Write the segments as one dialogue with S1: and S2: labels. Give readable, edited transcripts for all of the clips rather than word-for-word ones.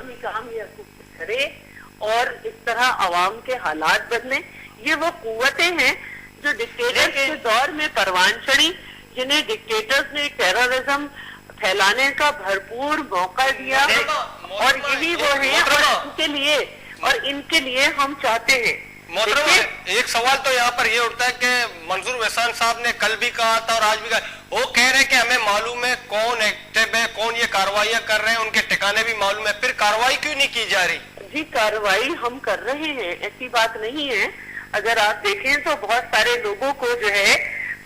S1: اپنی کام یہ حکومت کرے اور اس طرح عوام کے حالات بدلیں. یہ وہ قوتیں ہیں جو ڈکٹیٹرز کے دور میں پروان چڑھی, جنہیں ڈکٹیٹرز نے ٹیررزم پھیلانے کا بھرپور موقع دیا, اور یہی وہ ہیں اور ان کے لیے ہم چاہتے ہیں.
S2: محترم, ایک سوال تو یہاں پر یہ اٹھتا ہے کہ منظور احسان صاحب نے کل بھی کہا تھا اور آج بھی کہا, وہ کہہ رہے ہیں کہ ہمیں معلوم ہے کون ایکٹیو ہے, کون یہ کارروائیاں کر رہے ہیں, ان کے ٹھکانے بھی معلوم ہے, پھر کارروائی کیوں نہیں کی جا رہی؟
S1: جی کارروائی ہم کر رہے ہیں, ایسی بات نہیں ہے. اگر آپ دیکھیں تو بہت سارے لوگوں کو جو ہے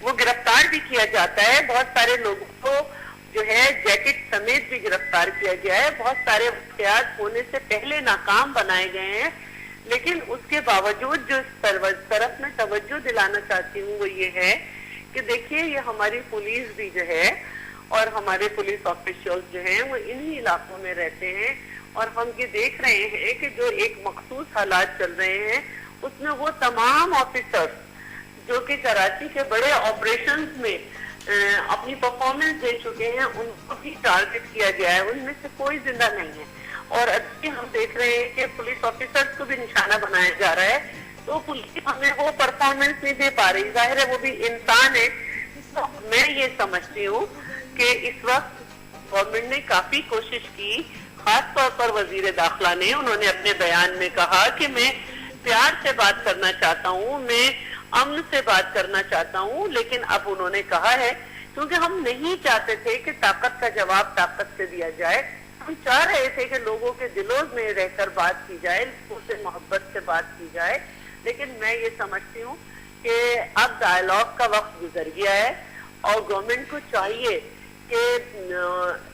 S1: وہ گرفتار بھی کیا جاتا ہے, بہت سارے لوگوں کو جو ہے جیکٹ سمیت بھی گرفتار کیا گیا ہے, بہت سارے واقعات ہونے سے پہلے ناکام بنائے گئے ہیں. لیکن اس کے باوجود جو اس طرف میں توجہ دلانا چاہتی ہوں وہ یہ ہے کہ دیکھیے یہ ہماری پولیس بھی جو ہے اور ہمارے پولیس آفیشلز جو ہیں وہ انہی علاقوں میں رہتے ہیں, اور ہم یہ دیکھ رہے ہیں کہ جو ایک مخصوص حالات چل رہے ہیں اس میں وہ تمام آفیسرز جو کہ کراچی کے بڑے آپریشنز میں اپنی پرفارمنس دے چکے ہیں ان کو بھی ٹارگٹ کیا گیا ہے, ان میں سے کوئی زندہ نہیں ہے. اور ابھی ہم دیکھ رہے ہیں کہ پولیس آفیسرز کو بھی نشانہ بنایا جا رہا ہے, تو پولیس ہمیں وہ پرفارمنس نہیں دے پا رہی. ظاہر ہے وہ بھی انسان ہے. میں یہ سمجھتی ہوں کہ اس وقت گورنمنٹ نے کافی کوشش کی, خاص طور پر وزیر داخلہ نے, انہوں نے اپنے بیان میں کہا کہ میں پیار سے بات کرنا چاہتا ہوں, میں امن سے بات کرنا چاہتا ہوں, لیکن اب انہوں نے کہا ہے کیونکہ ہم نہیں چاہتے تھے کہ طاقت کا جواب طاقت سے دیا جائے, ہم چاہ رہے تھے کہ لوگوں کے دلوں میں رہ کر بات کی جائے, ان سے محبت سے بات کی جائے. لیکن میں یہ سمجھتی ہوں کہ اب ڈائیلاگ کا وقت گزر گیا ہے اور گورنمنٹ کو چاہیے کہ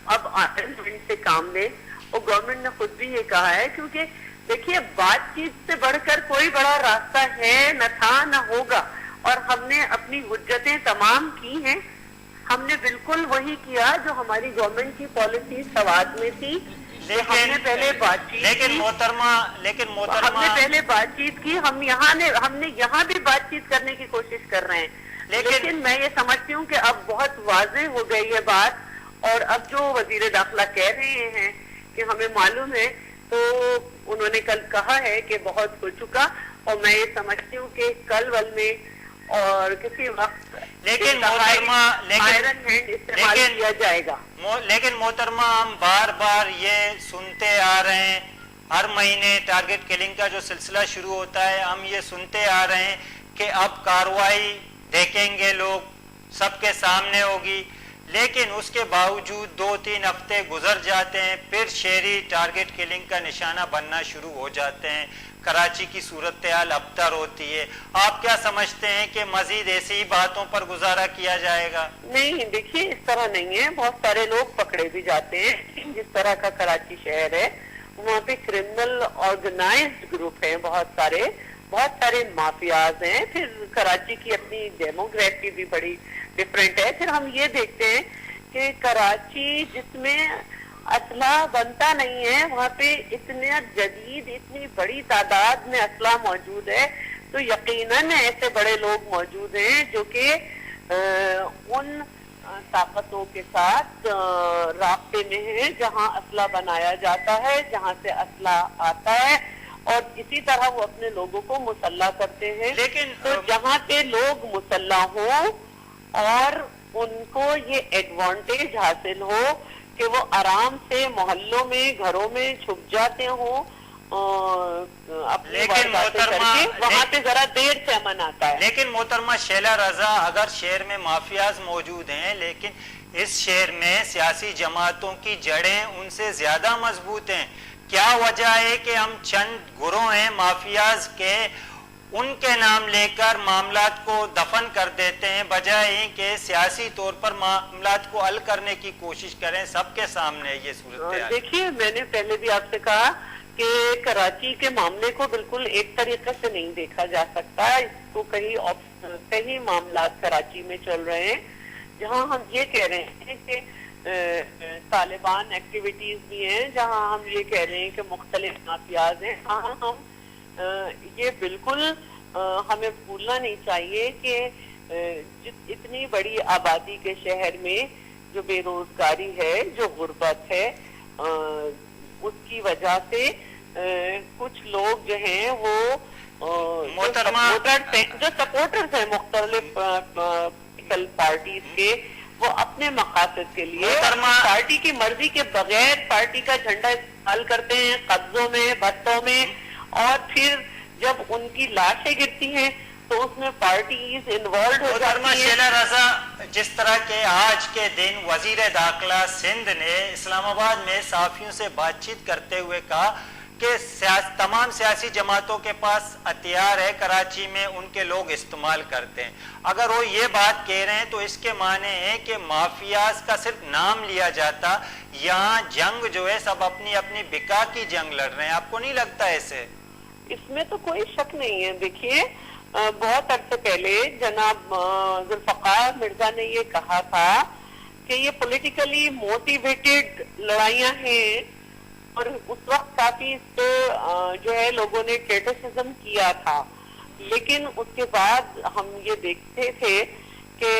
S1: اب آئرنمنٹ سے کام لے. اور گورنمنٹ نے خود بھی یہ کہا ہے, کیونکہ دیکھیے بات چیت سے بڑھ کر کوئی بڑا راستہ ہے نہ تھا نہ ہوگا, اور ہم نے اپنی حجتیں تمام کی ہیں. ہم نے بالکل وہی کیا جو ہماری گورنمنٹ کی پالیسی سواد میں تھی. ہم نے پہلے بات چیت
S3: لیکن محترمہ
S1: ہم نے پہلے بات چیت کی, ہم نے یہاں بھی بات چیت کرنے کی کوشش کر رہے ہیں. لیکن میں یہ سمجھتی ہوں کہ اب بہت واضح ہو گئی ہے بات, اور اب جو وزیر داخلہ کہہ رہے ہیں کہ ہمیں معلوم ہے, تو انہوں نے کل کہا ہے کہ بہت ہو چکا, اور میں یہ سمجھتی ہوں کہ کل ول میں اور کسی وقت
S3: لیکن
S1: آئرن ہینڈ استعمال کیا جائے گا.
S3: لیکن محترمہ ہم بار بار یہ سنتے آ رہے ہیں, ہر مہینے ٹارگٹ کلنگ کا جو سلسلہ شروع ہوتا ہے ہم یہ سنتے آ رہے ہیں کہ اب کارروائی دیکھیں گے لوگ, سب کے سامنے ہوگی, لیکن اس کے باوجود 2-3 ہفتے گزر جاتے ہیں, پھر شہری ٹارگٹ کلنگ کا نشانہ بننا شروع ہو جاتے ہیں, کراچی کی صورتحال ابتر ہوتی ہے. آپ کیا سمجھتے ہیں کہ مزید ایسی ہی باتوں پر گزارا کیا جائے گا؟
S1: نہیں دیکھیے اس طرح نہیں ہے, بہت سارے لوگ پکڑے بھی جاتے ہیں. جس طرح کا کراچی شہر ہے وہاں پہ کرمنل آرگنائزڈ گروپ ہیں, بہت سارے مافیاز ہیں. پھر کراچی کی اپنی ڈیموگرافی بھی بڑی ڈفرینٹ ہے. پھر ہم یہ دیکھتے ہیں کہ کراچی جس میں اسلحہ بنتا نہیں ہے وہاں پہ اتنا جدید اتنی بڑی تعداد میں اسلحہ موجود ہے, تو یقیناً ایسے بڑے لوگ موجود ہیں جو کہ ان طاقتوں کے ساتھ رابطے میں ہیں جہاں اسلحہ بنایا جاتا ہے, جہاں سے اسلحہ آتا ہے, اور اسی طرح وہ اپنے لوگوں کو مسلح کرتے ہیں.
S3: لیکن
S1: تو جہاں پہ لوگ مسلح ہوں اور ان کو یہ ایڈوانٹیج حاصل ہو کہ وہ آرام سے محلوں میں گھروں میں چھپ جاتے ہوں, اپنی وارداتیں کر کے, وہاں پہ ذرا دیر سے امن آتا ہے.
S3: لیکن محترمہ شیلا رضا, اگر شہر میں مافیاز موجود ہیں لیکن اس شہر میں سیاسی جماعتوں کی جڑیں ان سے زیادہ مضبوط ہیں, کیا وجہ ہے کہ ہم چند گروہ ہیں مافیاز کے, ان کے نام لے کر معاملات کو دفن کر دیتے ہیں بجائے کہ سیاسی طور پر معاملات کو حل کرنے کی کوشش کریں؟ سب کے سامنے یہ صورتحال.
S1: دیکھیے میں نے پہلے بھی آپ سے کہا کہ کراچی کے معاملے کو بالکل ایک طریقے سے نہیں دیکھا جا سکتا. اس کو کئی معاملات کراچی میں چل رہے ہیں جہاں ہم یہ کہہ رہے ہیں کہ طالبان ایکٹیویٹیز بھی ہیں, جہاں ہم یہ کہہ رہے ہیں کہ مختلف مافیاز ہیں. ہاں ہم یہ بالکل ہمیں بھولنا نہیں چاہیے کہ اتنی بڑی آبادی کے شہر میں جو بے روزگاری ہے, جو غربت ہے, اس کی وجہ سے کچھ لوگ جو ہیں وہ جو سپورٹرز ہیں مختلف پولیٹیکل پارٹیز کے، وہ اپنے مقاصد کے لیے پارٹی کی مرضی کے بغیر پارٹی کا جھنڈا استعمال کرتے ہیں قبضوں میں، بھٹوں میں، اور پھر جب ان کی لاشیں گرتی ہیں تو اس میں پارٹیز انوالوڈ ہو جاتی ہیں۔
S3: شیلا رضا، جس طرح کے آج کے دن وزیر داخلہ سندھ نے اسلام آباد میں صحافیوں سے بات چیت کرتے ہوئے کہا کہ تمام سیاسی جماعتوں کے پاس ہتھیار ہے، کراچی میں ان کے لوگ استعمال کرتے ہیں۔ اگر وہ یہ بات کہہ رہے ہیں تو اس کے معنی ہے کہ مافیاز کا صرف نام لیا جاتا، یہاں جنگ جو ہے سب اپنی اپنی بقا کی جنگ لڑ رہے ہیں، آپ کو نہیں لگتا ایسے؟
S1: اس میں تو کوئی شک نہیں ہے۔ دیکھیے بہت عرصے پہلے جناب ذوالفقار مرزا نے یہ کہا تھا کہ یہ پولیٹیکلی موٹیویٹڈ لڑائیاں ہیں، اور اس وقت کافی اس پہ جو ہے لوگوں نے کرٹیسزم کیا تھا، لیکن اس کے بعد ہم یہ دیکھتے تھے کہ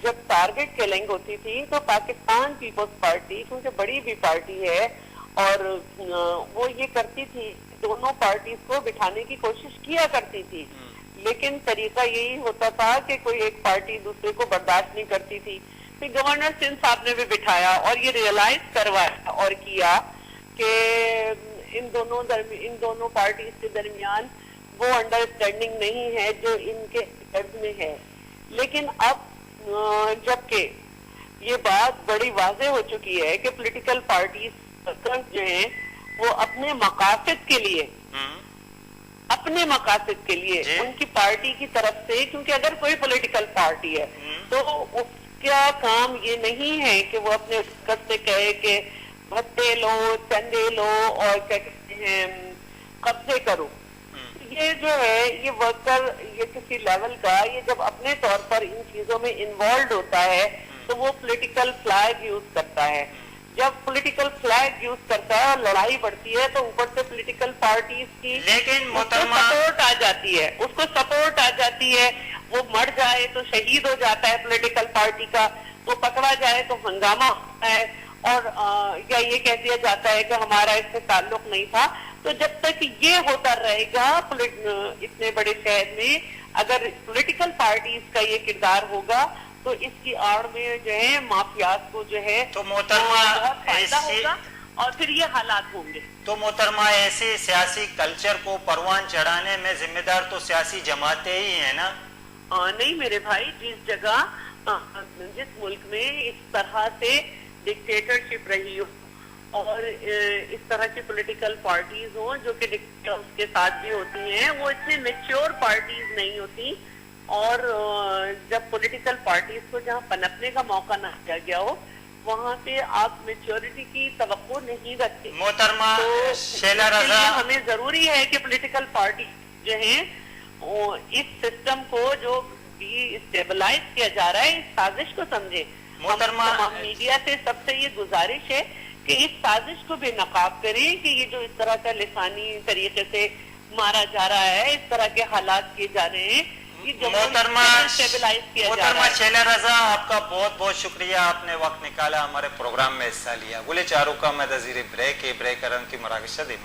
S1: جب ٹارگٹ کلنگ ہوتی تھی تو پاکستان پیپلز پارٹی، کیونکہ بڑی بھی پارٹی ہے، اور وہ یہ کرتی تھی، دونوں پارٹیز کو بٹھانے کی کوشش کیا کرتی تھی، لیکن طریقہ یہی ہوتا تھا کہ کوئی ایک پارٹی دوسرے کو برداشت نہیں کرتی تھی۔ پھر گورنر سندھ صاحب نے بھی بٹھایا اور یہ ریئلائز کروایا اور کیا کہ ان دونوں پارٹیز کے درمیان وہ انڈرسٹینڈنگ نہیں ہے جو ان کے عرض میں ہے۔ لیکن اب جبکہ یہ بات بڑی واضح ہو چکی ہے کہ پولیٹیکل پارٹیز جو ہیں وہ اپنے مقاصد کے لیے ان کی پارٹی کی طرف سے، کیونکہ اگر کوئی پولیٹیکل پارٹی ہے تو اس کا کام یہ نہیں ہے کہ وہ اپنے مقصد سے کہے کہ بھتے لو، چندے لو، اور کیا کہتے ہیں قبضے کرو۔ یہ جو ہے یہ ورکر، یہ کسی لیول کا، یہ جب اپنے طور پر ان چیزوں میں انوالوڈ ہوتا ہے تو وہ پولیٹیکل فلیگ یوز کرتا ہے۔ جب پولیٹیکل فلیگ یوز کرتا ہے اور لڑائی بڑھتی ہے تو اوپر سے پولیٹیکل پارٹیز کی سپورٹ آ جاتی ہے، اس کو سپورٹ آ جاتی ہے۔ وہ مر جائے تو شہید ہو جاتا ہے پولیٹیکل پارٹی کا، وہ پکڑا جائے تو ہنگامہ ہوتا ہے، اور یا یہ کہہ دیا جاتا ہے کہ ہمارا اس سے تعلق نہیں تھا۔ تو جب تک یہ ہوتا رہے گا اتنے بڑے شہر میں، اگر پولیٹیکل پارٹیز کا یہ کردار ہوگا تو اس کی آڑ میں جو ہے مافیاز کو جو ہے
S3: تو محترمہ
S1: بہت فائدہ ہوگا، اور پھر یہ حالات ہوں گے۔
S3: تو محترمہ ایسے سیاسی کلچر کو پروان چڑھانے میں ذمہ دار تو سیاسی جماعتیں ہی ہیں نا؟
S1: نہیں میرے بھائی، جس جگہ جس ملک میں اس طرح سے ڈکٹیٹرشپ رہی ہو اور اس طرح کی پولیٹیکل پارٹیز ہوں جو کہ ڈکٹیٹرز کے ساتھ بھی ہوتی ہیں، وہ اتنی میچور پارٹیز نہیں ہوتی، اور جب پولیٹیکل پارٹیز کو جہاں پنپنے کا موقع نہ دیا گیا ہو وہاں پہ آپ میچورٹی کی توقع نہیں رکھتے۔
S3: محترمہ شیلا رضا،
S1: ہمیں ضروری ہے کہ پولیٹیکل پارٹی جو ہیں اس سسٹم کو جو بھی اسٹیبلائز کیا جا رہا ہے، اس سازش کو سمجھے۔
S3: محترمہ
S1: میڈیا سے سب سے یہ گزارش ہے کہ اس سازش کو بھی نقاب کریں کہ یہ جو اس طرح کا لسانی طریقے سے مارا جا رہا ہے، اس طرح کے حالات کیے جا رہے ہیں،
S3: محترمہ شیلا رضا، آپ کا بہت بہت شکریہ، آپ نے وقت نکالا ہمارے پروگرام میں حصہ لیا۔ گلے چاروں کا میں نظیر بریک کرن کی مراکز شدید